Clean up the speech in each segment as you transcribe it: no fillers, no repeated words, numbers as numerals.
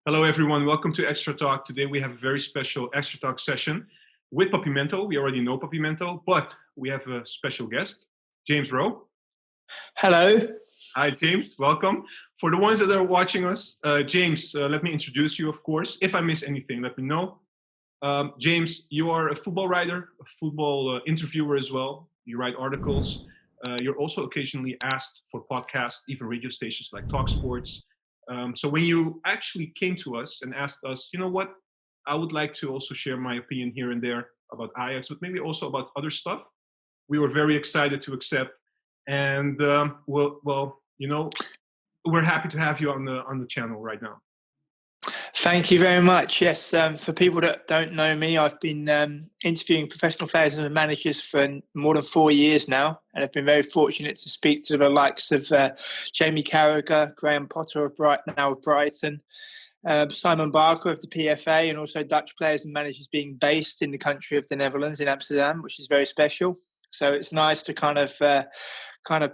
Hello, everyone. Welcome to Extra Talk. Today we have a very special Extra Talk session with Papimento. We already know Papimento, but we have a special guest, James Rowe. Hello. Hi, James. Welcome. For the ones that are watching us, James, let me introduce you, of course. If I miss anything, let me know. James, you are a football writer, a football interviewer as well. You write articles. You're also occasionally asked for podcasts, even radio stations like Talk Sports. So when you actually came to us and asked us, you know what, I would like to also share my opinion here and there about Ajax, but maybe also about other stuff, we were very excited to accept. And we're happy to have you on the channel right now. Thank you very much. Yes, for people that don't know me, I've been interviewing professional players and managers for more than 4 years now, and I've been very fortunate to speak to the likes of Jamie Carragher, Graham Potter of Brighton, Simon Barker of the PFA, and also Dutch players and managers being based in the country of the Netherlands, in Amsterdam, which is very special. So it's nice to kind of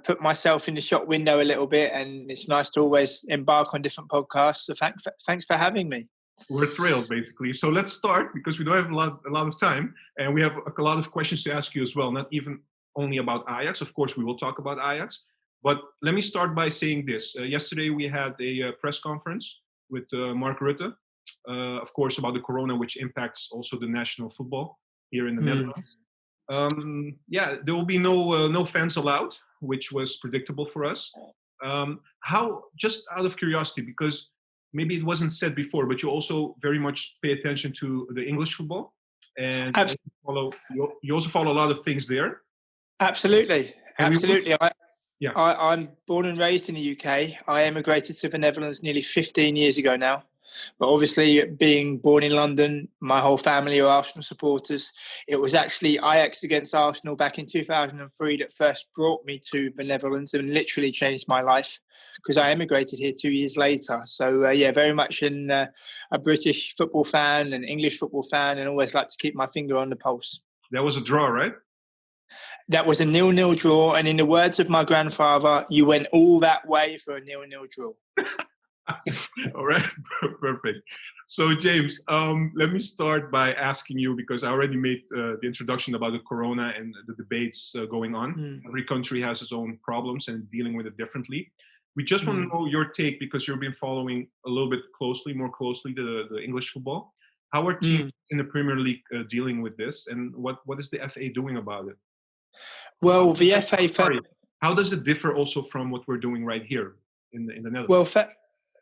put myself in the shop window a little bit, and it's nice to always embark on different podcasts. So thanks for having me. We're thrilled, basically. So let's start, because we don't have a lot of time, and we have a lot of questions to ask you as well. Not even only about Ajax. Of course, we will talk about Ajax. But let me start by saying this. Yesterday, we had a press conference with Mark Rutte, of course, about the corona, which impacts also the national football here in the Netherlands. There will be no fans allowed, which was predictable for us. How, just out of curiosity, because maybe it wasn't said before, but you also very much pay attention to the English football, and you also follow a lot of things there. Absolutely. I'm born and raised in the UK. I emigrated to the Netherlands nearly 15 years ago now. But obviously, being born in London, my whole family are Arsenal supporters. It was actually Ajax against Arsenal back in 2003 that first brought me to the Netherlands and literally changed my life, because I emigrated here 2 years later. So, very much a British football fan, an English football fan, and always like to keep my finger on the pulse. That was a draw, right? That was a 0-0 draw. And in the words of my grandfather, you went all that way for a 0-0 draw. All right, perfect. So, James, let me start by asking you, because I already made the introduction about the corona and the debates going on. Every country has its own problems and dealing with it differently. We just want to know your take, because you've been following a little bit more closely the English football. How are teams in the Premier League dealing with this, and what is the FA doing about it? Well, the FA... How does it differ also from what we're doing right here in the Netherlands? Well,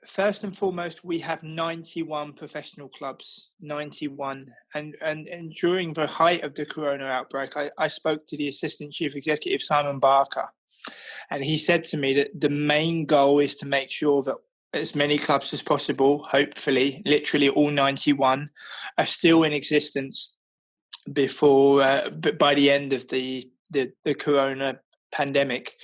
first and foremost, we have 91 professional clubs, 91. And during the height of the corona outbreak, I spoke to the Assistant Chief Executive, Simon Barker, and he said to me that the main goal is to make sure that as many clubs as possible, hopefully, literally all 91, are still in existence by the end of the corona pandemic.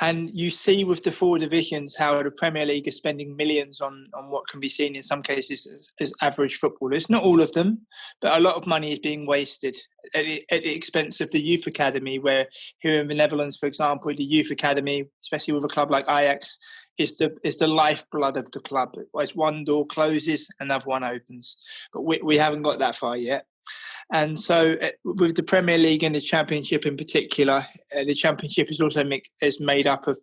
And you see with the 4 divisions how the Premier League is spending millions on what can be seen in some cases as average footballers. Not all of them, but a lot of money is being wasted at the expense of the youth academy, where here in the Netherlands, for example, the youth academy, especially with a club like Ajax, is the lifeblood of the club. As one door closes, another one opens. But we haven't got that far yet. And so with the Premier League and the Championship in particular, the Championship is also made up of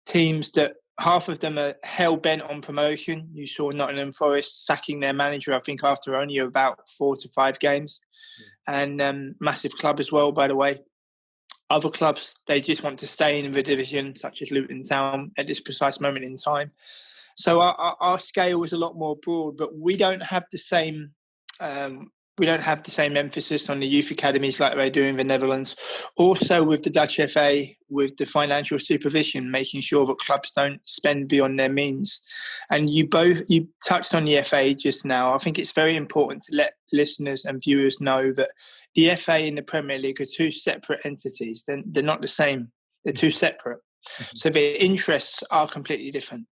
teams that half of them are hell-bent on promotion. You saw Nottingham Forest sacking their manager, I think, after only about 4 to 5 games. And massive club as well, by the way. Other clubs, they just want to stay in the division, such as Luton Town, at this precise moment in time. So our scale is a lot more broad, but we don't have the same... We don't have the same emphasis on the youth academies like they do in the Netherlands. Also with the Dutch FA, with the financial supervision, making sure that clubs don't spend beyond their means. And you touched on the FA just now. I think it's very important to let listeners and viewers know that the FA and the Premier League are 2 separate entities. They're not the same. They're 2 separate. So their interests are completely different.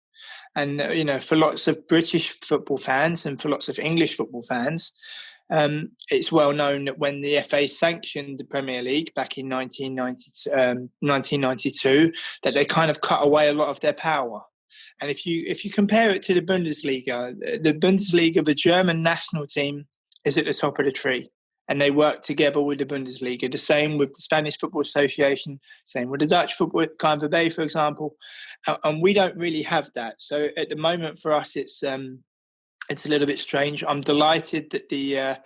And, for lots of British football fans and for lots of English football fans, it's well known that when the FA sanctioned the Premier League back in 1992, that they kind of cut away a lot of their power. And if you compare it to the Bundesliga, the German national team is at the top of the tree, and they work together with the Bundesliga. The same with the Spanish Football Association, same with the Dutch Football, KNVB, for example. And we don't really have that. So at the moment for us, it's a little bit strange. I'm delighted that the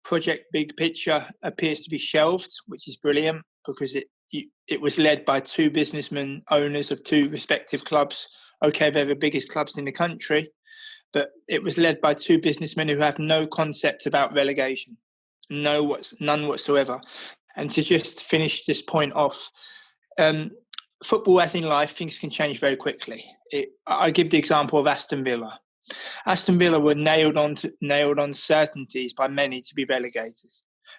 project Big Picture appears to be shelved, which is brilliant, because it was led by two businessmen, owners of two respective clubs. Okay, they're the biggest clubs in the country, but it was led by two businessmen who have no concept about relegation, none whatsoever. And to just finish this point off, football, as in life, things can change very quickly. I give the example of Aston Villa. Aston Villa were nailed on certainties by many to be relegated.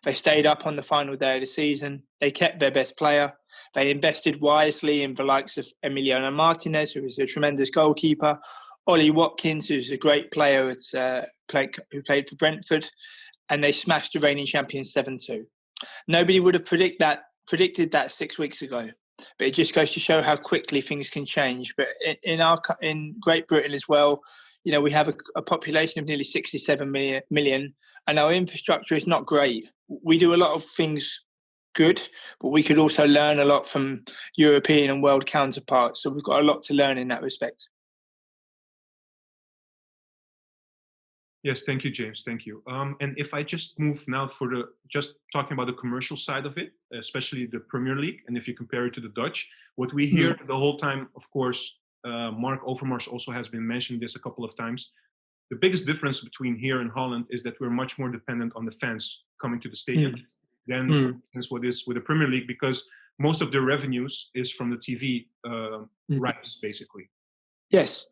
They stayed up on the final day of the season. They kept their best player. They invested wisely in the likes of Emiliano Martinez, who was a tremendous goalkeeper, Ollie Watkins, who's a great player who played for Brentford, and they smashed the reigning champions 7-2. Nobody would have predicted that 6 weeks ago, but it just goes to show how quickly things can change. But in Great Britain as well, we have a population of nearly 67 million, and our infrastructure is not great. We do a lot of things good, but we could also learn a lot from European and world counterparts. So we've got a lot to learn in that respect. Yes, thank you, James. Thank you. And if I just move now just talking about the commercial side of it, especially the Premier League, and if you compare it to the Dutch, what we hear the whole time, of course, Mark Overmars also has been mentioning this a couple of times. The biggest difference between here and Holland is that we're much more dependent on the fans coming to the stadium than for instance, what is with the Premier League, because most of their revenues is from the TV rights, basically. Yes.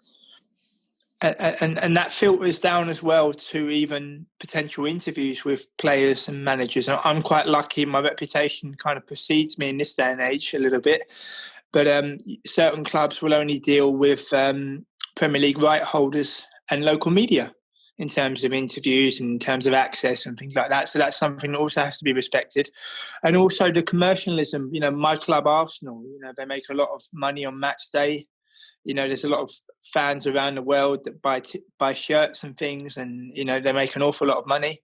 And that filters down as well to even potential interviews with players and managers. I'm quite lucky. My reputation kind of precedes me in this day and age a little bit. But certain clubs will only deal with Premier League right holders and local media in terms of interviews and in terms of access and things like that. So that's something that also has to be respected. And also the commercialism. My club, Arsenal, they make a lot of money on match day. There's a lot of fans around the world that buy shirts and things, and they make an awful lot of money.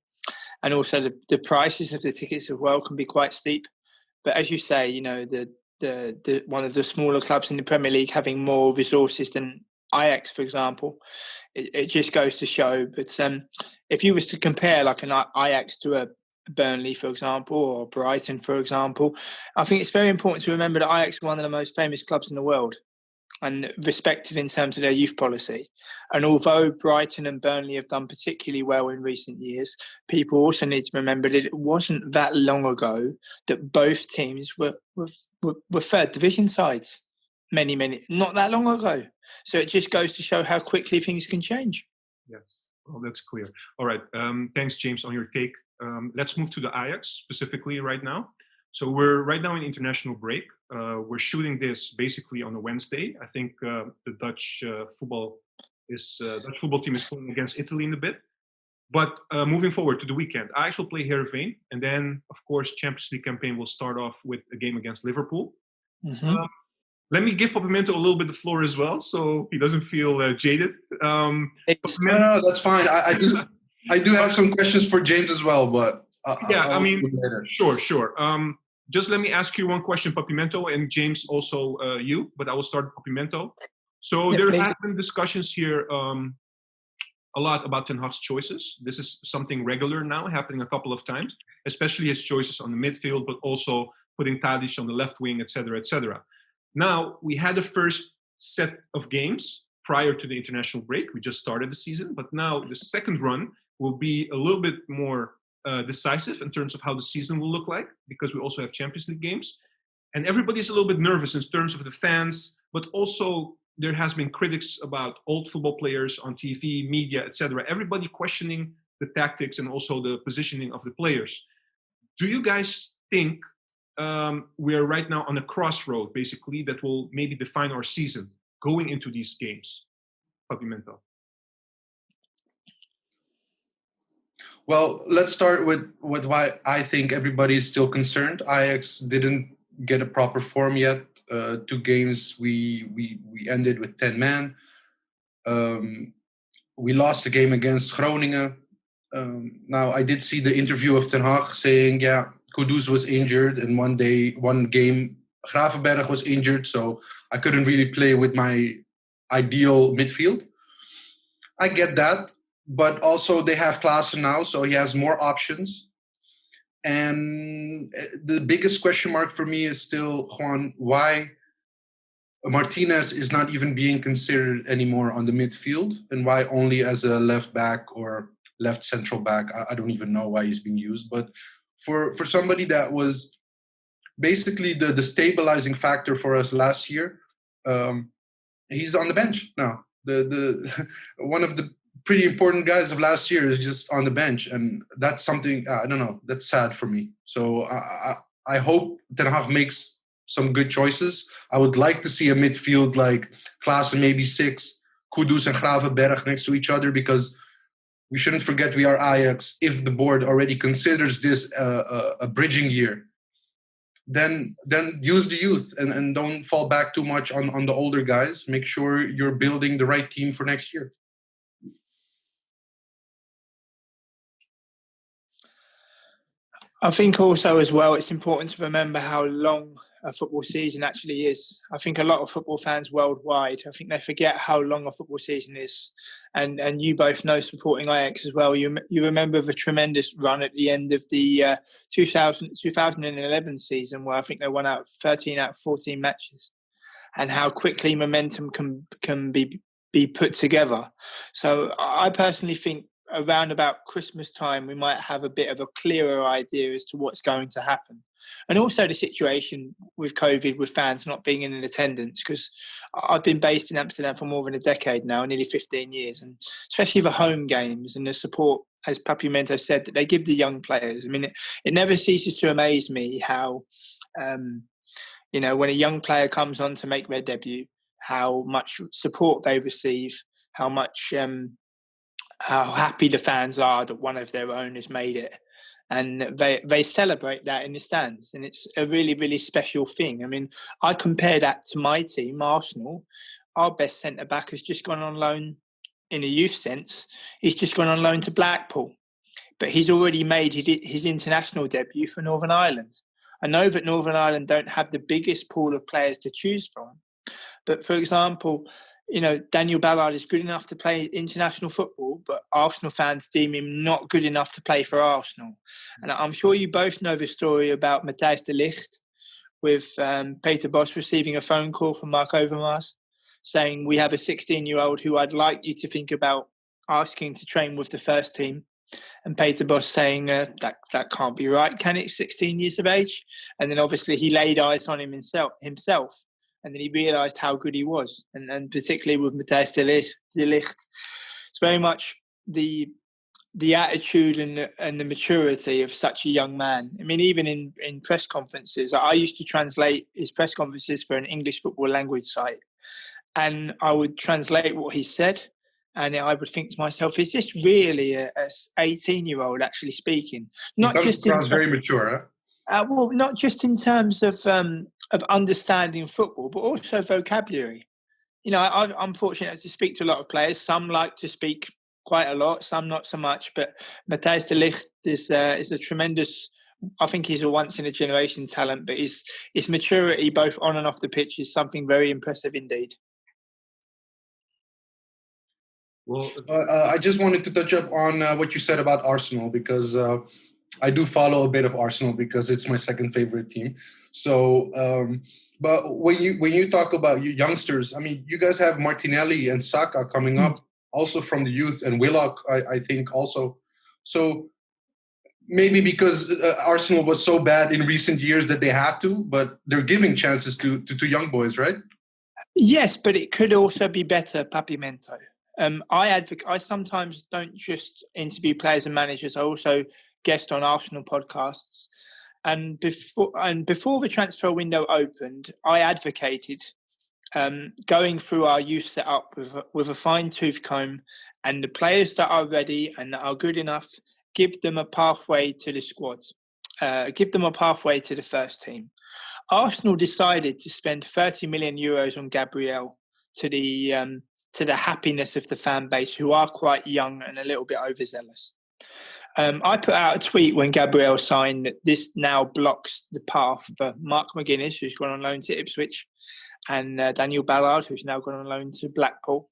And also the prices of the tickets as well can be quite steep. But as you say, the one of the smaller clubs in the Premier League having more resources than Ajax, for example, it just goes to show. But if you was to compare like an Ajax to a Burnley, for example, or Brighton, for example, I think it's very important to remember that Ajax are one of the most famous clubs in the world and respected in terms of their youth policy. And although Brighton and Burnley have done particularly well in recent years, people also need to remember that it wasn't that long ago that both teams were third division sides. Many, not that long ago. So it just goes to show how quickly things can change. Yes, well, that's clear. All right, thanks, James, on your take. Let's move to the Ajax specifically right now. So we're right now in international break. We're shooting this basically on a Wednesday. I think the Dutch football team is playing against Italy in a bit. But moving forward to the weekend, Ajax will play Heerenveen, and then of course Champions League campaign will start off with a game against Liverpool. Let me give Pimento a little bit of the floor as well, so he doesn't feel jaded. No, that's fine. I do have some questions for James as well, but sure. Just let me ask you one question, Pimento, and James also you, but I will start with Pimento. So there have been discussions here a lot about Ten Hag's choices. This is something regular now, happening a couple of times, especially his choices on the midfield, but also putting Tadic on the left wing, etc., etc. Now, we had the first set of games prior to the international break. We just started the season, but now the second run will be a little bit more decisive in terms of how the season will look like, because we also have Champions League games. And everybody's a little bit nervous in terms of the fans, but also there has been critics about old football players on TV, media, etc. Everybody questioning the tactics and also the positioning of the players. Do you guys think we are right now on a crossroad, basically, that will maybe define our season going into these games? Pimento. Well, let's start with why I think everybody is still concerned. Ajax didn't get a proper form yet. 2 games we ended with 10 men. We lost the game against Groningen. Now, I did see the interview of Ten Hag saying, Kudus was injured, and one game, Gravenberg was injured, so I couldn't really play with my ideal midfield. I get that, but also they have Klaassen now, so he has more options. And the biggest question mark for me is still, Juan, why Martinez is not even being considered anymore on the midfield, and why only as a left back or left central back. I don't even know why he's being used, but for somebody that was basically the stabilizing factor for us last year, he's on the bench now. The one of the pretty important guys of last year is just on the bench, and that's something I don't know. That's sad for me. So I hope Ten Hag makes some good choices. I would like to see a midfield like Klaassen, maybe 6, Kudus and Gravenberg next to each other, because we shouldn't forget we are Ajax. If the board already considers this a bridging year, then use the youth and don't fall back too much on the older guys. Make sure you're building the right team for next year. I think also as well, it's important to remember how long a football season actually is. I think a lot of football fans worldwide, I think they forget how long a football season is. And you both know, supporting Ajax as well, you remember the tremendous run at the end of the 2011 season, where I think they won out 13 out of 14 matches, and how quickly momentum can be put together. So I personally think around about Christmas time, we might have a bit of a clearer idea as to what's going to happen. And also the situation with COVID, with fans not being in attendance, because I've been based in Amsterdam for more than a decade now, nearly 15 years, and especially the home games and the support, as Papiamento said, that they give the young players. I mean, it never ceases to amaze me how, when a young player comes on to make their debut, how much support they receive, how much... how happy the fans are that one of their own has made it. And they celebrate that in the stands. And it's a really, really special thing. I mean, I compare that to my team, Arsenal. Our best centre-back has just gone on loan, in a youth sense. He's just gone on loan to Blackpool. But he's already made his international debut for Northern Ireland. I know that Northern Ireland don't have the biggest pool of players to choose from. But, for example, Daniel Ballard is good enough to play international football, but Arsenal fans deem him not good enough to play for Arsenal. And I'm sure you both know the story about Matthijs de Ligt, with Peter Bosz receiving a phone call from Mark Overmars saying, we have a 16-year-old who I'd like you to think about asking to train with the first team. And Peter Bosz saying, that can't be right, can it, 16 years of age? And then obviously he laid eyes on him himself. And then he realised how good he was. And particularly with Matthijs de Ligt, it's very much the attitude and the maturity of such a young man. I mean, even in press conferences, I used to translate his press conferences for an English football language site. And I would translate what he said. And I would think to myself, is this really a 18-year-old actually speaking? Sounds very mature, huh? Well, not just in terms of understanding football, but also vocabulary. I'm fortunate to speak to a lot of players. Some like to speak quite a lot, some not so much. But Matthijs de Ligt is a tremendous. I think he's a once-in-a-generation talent. But his maturity, both on and off the pitch, is something very impressive indeed. Well, I just wanted to touch up on what you said about Arsenal, because I do follow a bit of Arsenal because it's my second favorite team. So, but when you talk about you youngsters, I mean, you guys have Martinelli and Saka coming up, also from the youth, and Willock, I think also. So maybe because Arsenal was so bad in recent years that they had to, but they're giving chances to young boys, right? Yes, but it could also be better, Papiamento. I sometimes don't just interview players and managers. I also guest on Arsenal podcasts. And before the transfer window opened, I advocated going through our youth setup with a fine-tooth comb, and the players that are ready and that are good enough, give them a pathway to the squad, give them a pathway to the first team. Arsenal decided to spend 30 million euros on Gabriel to to the happiness of the fan base, who are quite young and a little bit overzealous. I put out a tweet when Gabriel signed that this now blocks the path for Mark McGuinness, who's gone on loan to Ipswich, and Daniel Ballard, who's now gone on loan to Blackpool.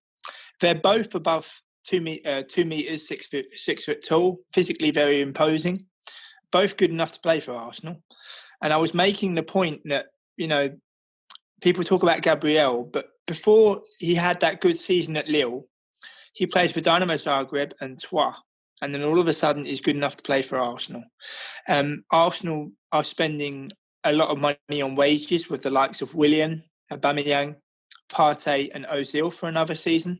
They're both above 2 meters, 6 foot tall, physically very imposing, both good enough to play for Arsenal. And I was making the point that, people talk about Gabriel, but before he had that good season at Lille, he played for Dynamo Zagreb and Troyes. And then all of a sudden he's good enough to play for Arsenal. Arsenal are spending a lot of money on wages with the likes of Willian, Aubameyang, Partey and Ozil for another season.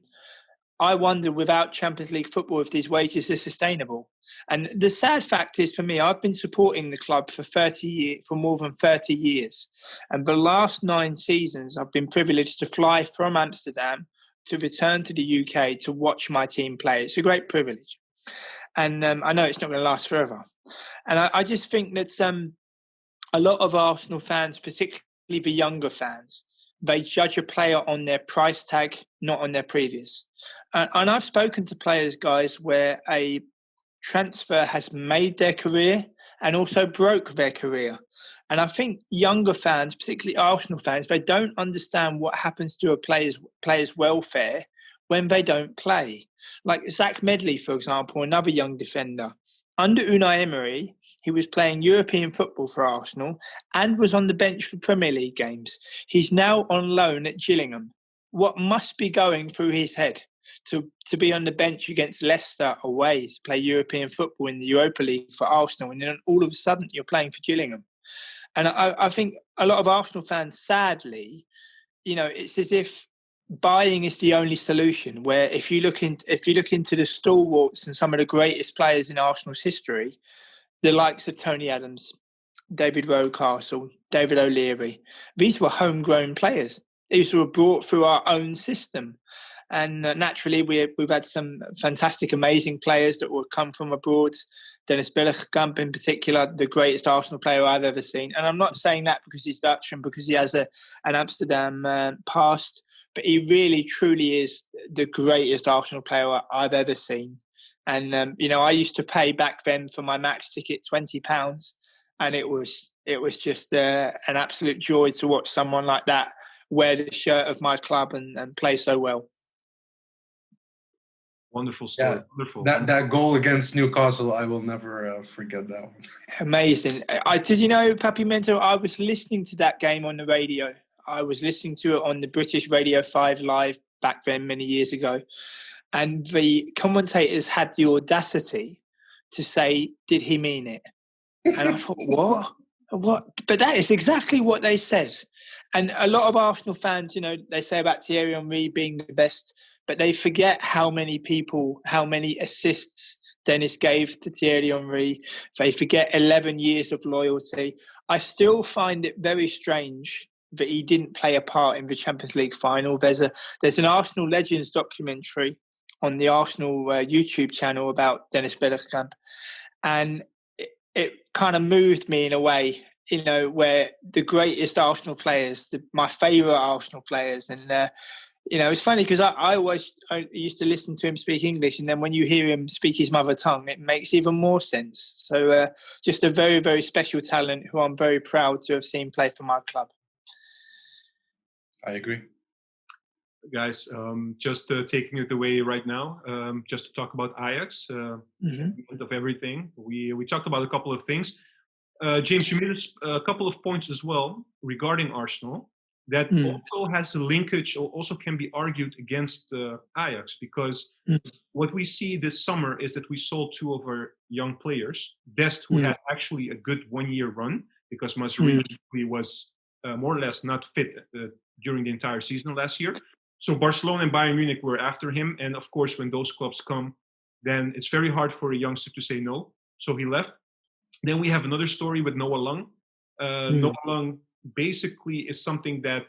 I wonder, without Champions League football, if these wages are sustainable. And the sad fact is, for me, I've been supporting the club for more than 30 years. And the last 9 seasons, I've been privileged to fly from Amsterdam to return to the UK to watch my team play. It's a great privilege. And I know it's not going to last forever. And I just think that a lot of Arsenal fans, particularly the younger fans, they judge a player on their price tag, not on their previous. And I've spoken to players, guys, where a transfer has made their career and also broke their career. And I think younger fans, particularly Arsenal fans, they don't understand what happens to a player's welfare when they don't play. Like Zach Medley, for example, another young defender. Under Unai Emery, he was playing European football for Arsenal and was on the bench for Premier League games. He's now on loan at Gillingham. What must be going through his head to be on the bench against Leicester away, to play European football in the Europa League for Arsenal, and then all of a sudden you're playing for Gillingham? And I think a lot of Arsenal fans, sadly, it's as if buying is the only solution. Where if you look into the stalwarts and some of the greatest players in Arsenal's history, the likes of Tony Adams, David Rocastle, David O'Leary, these were homegrown players. These were brought through our own system. And naturally, we've had some fantastic, amazing players that will come from abroad. Dennis Bergkamp, in particular, the greatest Arsenal player I've ever seen. And I'm not saying that because he's Dutch and because he has an Amsterdam past, but he really, truly is the greatest Arsenal player I've ever seen. And I used to pay back then for my match ticket £20, and it was just an absolute joy to watch someone like that wear the shirt of my club and play so well. Wonderful story. Yeah, wonderful. That goal against Newcastle, I will never forget that one. Amazing. Did you know, Papi Mento, I was listening to that game on the radio. I was listening to it on the British Radio 5 Live back then many years ago. And the commentators had the audacity to say, did he mean it? And I thought, what? But that is exactly what they said. And a lot of Arsenal fans, they say about Thierry Henry being the best, but they forget how many assists Dennis gave to Thierry Henry. They forget 11 years of loyalty. I still find it very strange that he didn't play a part in the Champions League final. There's an Arsenal Legends documentary on the Arsenal YouTube channel about Dennis Bergkamp, and it kind of moved me in a way, where the greatest Arsenal players, my favourite Arsenal players, and it's funny because I used to listen to him speak English, and then when you hear him speak his mother tongue, it makes even more sense. So just a very, very special talent who I'm very proud to have seen play for my club. I agree. Guys, just taking it away right now, just to talk about Ajax, of everything. We talked about a couple of things. James, you made a couple of points as well regarding Arsenal that also has a linkage, or also can be argued against Ajax, because what we see this summer is that we sold 2 of our young players. Dest, who had actually a good 1-year run, because Mazraoui was more or less not fit during the entire season last year. So Barcelona and Bayern Munich were after him. And of course, when those clubs come, then it's very hard for a youngster to say no. So he left. Then we have another story with Noah Lang. Noah Lang basically is something that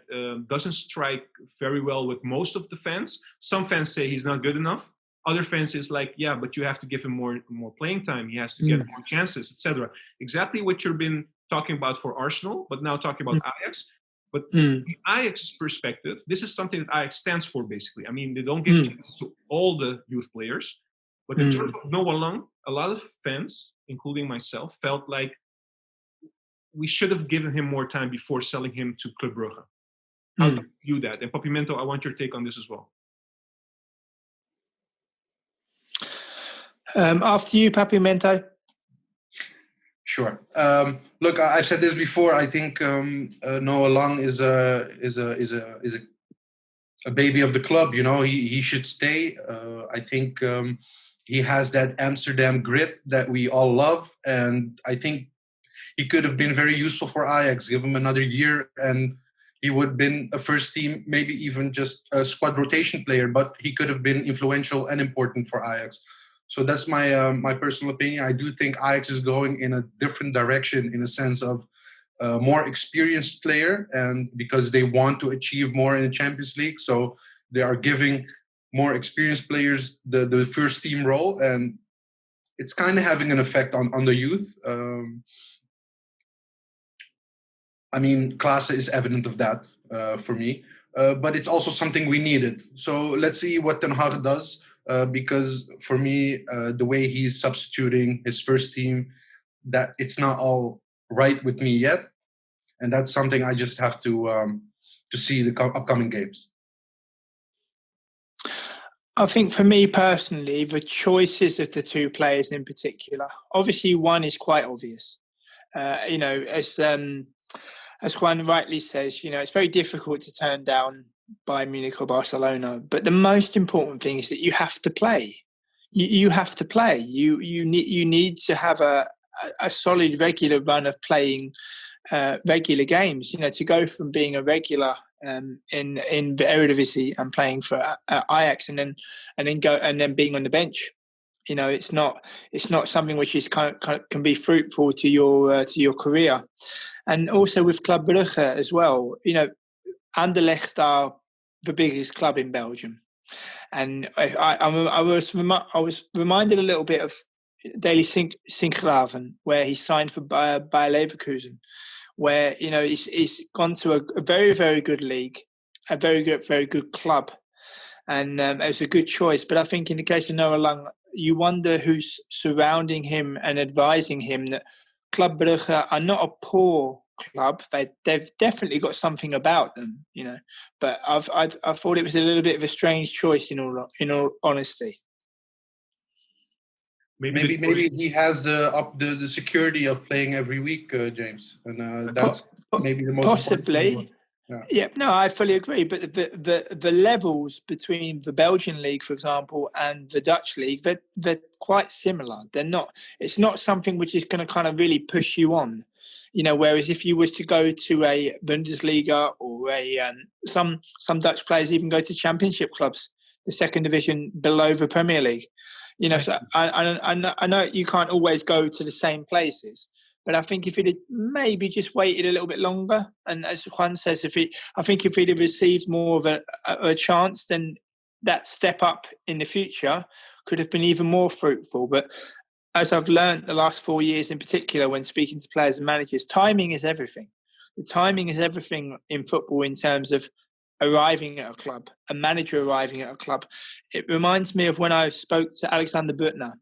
doesn't strike very well with most of the fans. Some fans say he's not good enough. Other fans is like, yeah, but you have to give him more playing time. He has to get more chances, etc. Exactly what you've been talking about for Arsenal, but now talking about Ajax. But from the Ajax perspective, this is something that Ajax stands for, basically. I mean, they don't give chances to all the youth players. But in terms of Noah Lang, a lot of fans, including myself, felt like we should have given him more time before selling him to Club Brugge. How do you view that? And Papimento, I want your take on this as well. After you, Papimento. Sure. Look, I've said this before. I think Noah Lang is a baby of the club. You know, he should stay. I think he has that Amsterdam grit that we all love, and I think he could have been very useful for Ajax. Give him another year, and he would have been a first team, maybe even just a squad rotation player. But he could have been influential and important for Ajax. So that's my my personal opinion. I do think Ajax is going in a different direction in a sense of a more experienced player, and because they want to achieve more in the Champions League, so they are giving more experienced players the first team role, and it's kind of having an effect on the youth. I mean, Klaassen is evident of that for me, but it's also something we needed. So let's see what Ten Hag does. Because for me, the way he's substituting his first team, that it's not all right with me yet, and that's something I just have to see the upcoming games. I think for me personally, the choices of the two players in particular, obviously one is quite obvious. You know, as Juan rightly says, you know, it's very difficult to turn down Bayern Munich or Barcelona, but the most important thing is that you have to play. You have to play. You need to have a solid regular run of playing regular games. You know, to go from being a regular in the Eredivisie and playing for Ajax and then being on the bench. You know, it's not something which is can be fruitful to your career, and also with Club Brugge as well. You know, Anderlecht are the biggest club in Belgium, and I was reminded a little bit of Daily Sinkgraven, where he signed for Bayer Leverkusen, where you know he's gone to a very, very good league, a very good club, and it was a good choice. But I think in the case of Noah Lang, you wonder who's surrounding him and advising him that Club Brugge are not a poor club. They've definitely got something about them, you know. But I thought it was a little bit of a strange choice in all honesty. Maybe he has the security of playing every week, James, and that's maybe the most possibly. Yeah, no, I fully agree. But the levels between the Belgian league, for example, and the Dutch league, they're quite similar. They're not. It's not something which is going to kind of really push you on. You know, whereas if you was to go to a Bundesliga or some Dutch players even go to championship clubs, the second division below the Premier League. You know, so I know you can't always go to the same places, but I think if he'd maybe just waited a little bit longer, and as Juan says, if he'd have received more of a chance, then that step up in the future could have been even more fruitful. But as I've learned the last 4 years in particular, when speaking to players and managers, timing is everything. The timing is everything in football in terms of arriving at a club, a manager arriving at a club. It reminds me of when I spoke to Alexander Butner.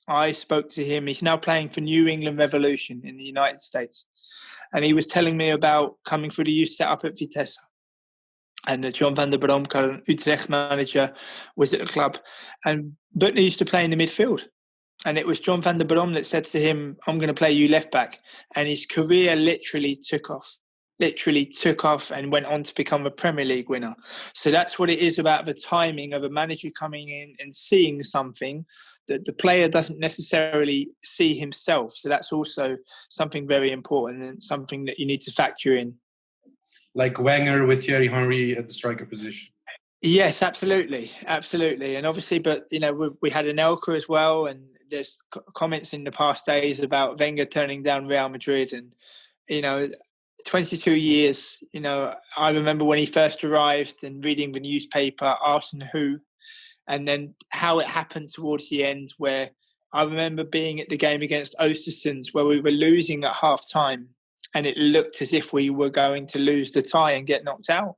I spoke to him. He's now playing for New England Revolution in the United States. And he was telling me about coming through the youth setup at Vitesse. And John van der Brom, current Utrecht manager, was at the club. And Butner used to play in the midfield. And it was John van der Brom that said to him, I'm going to play you left back. And his career literally took off and went on to become a Premier League winner. So that's what it is about the timing of a manager coming in and seeing something that the player doesn't necessarily see himself. So that's also something very important and something that you need to factor in. Like Wenger with Thierry Henry at the striker position. Yes, absolutely. And obviously, but you know, we had Anelka as well, and there's comments in the past days about Wenger turning down Real Madrid, and you know, 22 years. You know, I remember when he first arrived and reading the newspaper, asking who, and then how it happened towards the end. Where I remember being at the game against Oostersund, where we were losing at half time, and it looked as if we were going to lose the tie and get knocked out.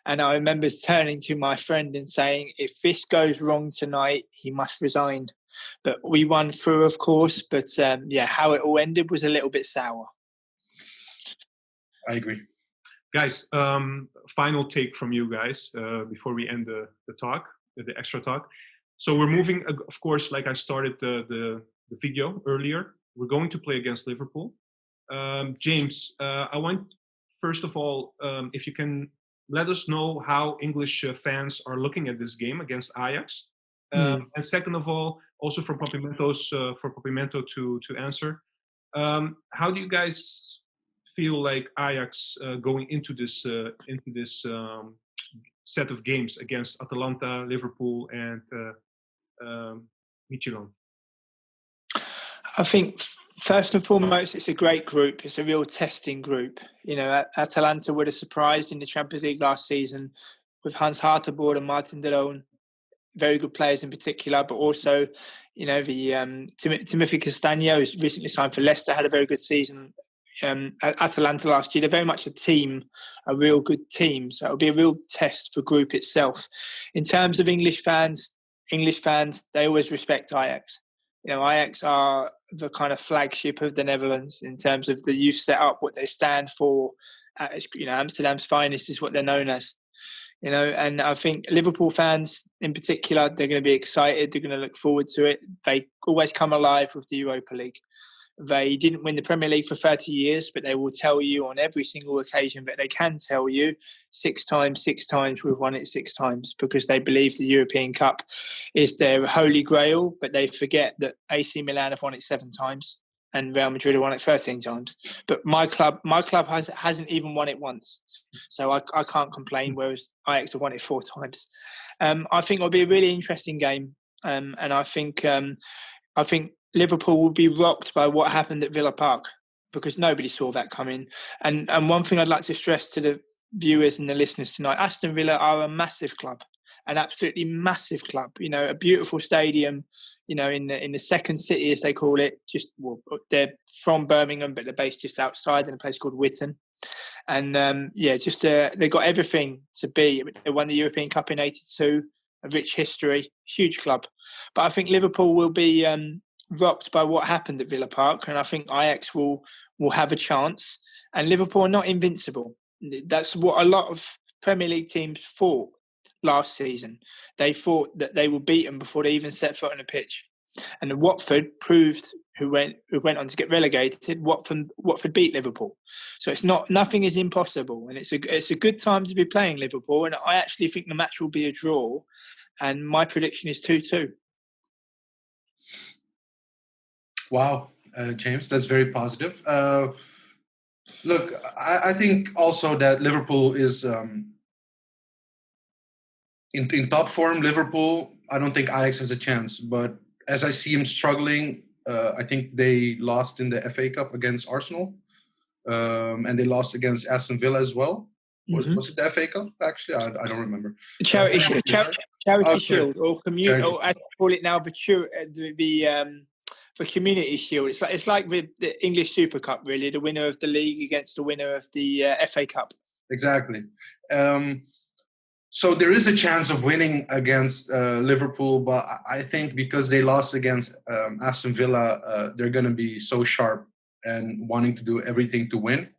And I remember turning to my friend and saying, if this goes wrong tonight, he must resign. But we won through, of course. But how it all ended was a little bit sour. I agree. Guys, final take from you guys before we end the talk, the extra talk. So we're moving, of course, like I started the video earlier, we're going to play against Liverpool. James, I want, first of all, if you can let us know how English fans are looking at this game against Ajax. And second of all, also for Popimento to answer, how do you guys feel like Ajax going into this set of games against Atalanta, Liverpool, and Michelin? I think first and foremost, it's a great group. It's a real testing group. You know, Atalanta would have surprised in the Champions League last season with Hans Hartenborg and Martin de Roon, very good players in particular, but also, you know, the Timothy Castagne, who's recently signed for Leicester, had a very good season at Atalanta last year. They're very much a team, a real good team. So it'll be a real test for group itself. In terms of English fans, they always respect Ajax. You know, Ajax are the kind of flagship of the Netherlands in terms of the youth setup, what they stand for. You know, Amsterdam's finest is what they're known as. You know, and I think Liverpool fans in particular, they're going to be excited. They're going to look forward to it. They always come alive with the Europa League. They didn't win the Premier League for 30 years, but they will tell you on every single occasion that they can tell you 6 times, we've won it 6 times, because they believe the European Cup is their holy grail, but they forget that AC Milan have won it 7 times and Real Madrid have won it 13 times. But my club hasn't even won it once. So I can't complain, whereas Ajax have won it 4 times. I think it'll be a really interesting game. And I think Liverpool will be rocked by what happened at Villa Park, because nobody saw that coming. And one thing I'd like to stress to the viewers and the listeners tonight, Aston Villa are a massive club, an absolutely massive club. You know, a beautiful stadium, you know, in the second city, as they call it. They're from Birmingham, but they're based just outside in a place called Witton. And they got everything to be. They won the European Cup in '82, a rich history, huge club. But I think Liverpool will be rocked by what happened at Villa Park, and I think Ajax will have a chance. And Liverpool are not invincible. That's what a lot of Premier League teams thought last season. They thought that they were beaten before they even set foot on the pitch. And Watford proved, who went on to get relegated, Watford beat Liverpool. So nothing is impossible, and it's a good time to be playing Liverpool. And I actually think the match will be a draw, and my prediction is 2-2. Wow, James, that's very positive. Look, I think also that Liverpool is in top form. Liverpool, I don't think Ajax has a chance. But as I see him struggling, I think they lost in the FA Cup against Arsenal. And they lost against Aston Villa as well. Was it the FA Cup, actually? I don't remember. Charity Shield, or community, or I call it now the Community Shield. It's like the English Super Cup, really. The winner of the league against the winner of the FA Cup. Exactly. So there is a chance of winning against Liverpool, but I think because they lost against Aston Villa, they're going to be so sharp and wanting to do everything to win.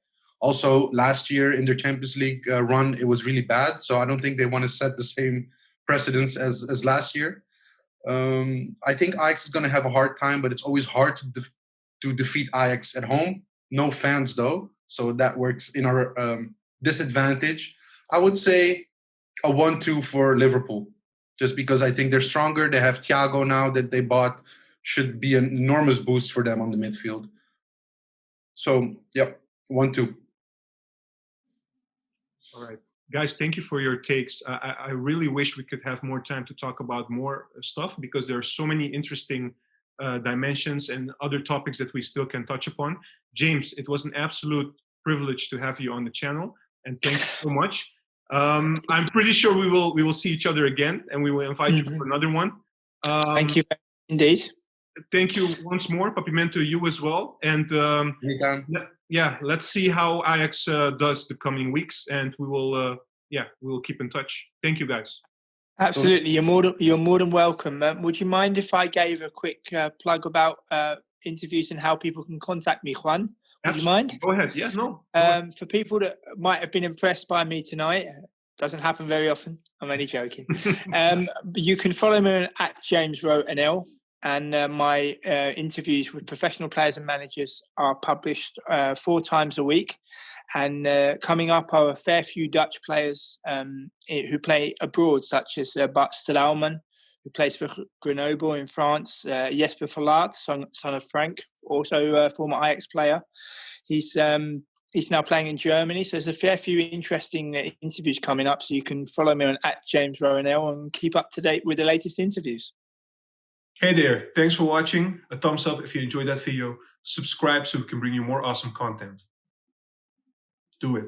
Also, last year in their Champions League run, it was really bad. So I don't think they want to set the same precedence as last year. I think Ajax is going to have a hard time, but it's always hard to defeat Ajax at home. No fans, though. So that works in our disadvantage. I would say a 1-2 for Liverpool, just because I think they're stronger. They have Thiago now that they bought. Should be an enormous boost for them on the midfield. So, 1-2. All right. Guys, thank you for your takes. I really wish we could have more time to talk about more stuff, because there are so many interesting dimensions and other topics that we still can touch upon. James, it was an absolute privilege to have you on the channel, and thank you so much. I'm pretty sure we will see each other again, and we will invite you for another one. Thank you indeed. thank you once more, Papimento, you as well. And let's see how Ajax does the coming weeks, and we will keep in touch. Thank you, guys. Absolutely, you're more than welcome. Would you mind if I gave a quick plug about interviews and how people can contact me, Juan? Would you mind? Go ahead. Yeah, no. For people that might have been impressed by me tonight, doesn't happen very often. I'm only joking. You can follow me at James Rowe NL, and my interviews with professional players and managers are published 4 times a week. And coming up are a fair few Dutch players who play abroad, such as Bart Stelauman, who plays for Grenoble in France, Jesper Verlaat, son of Frank, also a former Ajax player. He's now playing in Germany, so there's a fair few interesting interviews coming up, so you can follow me on at James Rowanell and keep up to date with the latest interviews. Hey there, thanks for watching. A thumbs up if you enjoyed that video. Subscribe so we can bring you more awesome content. Do it.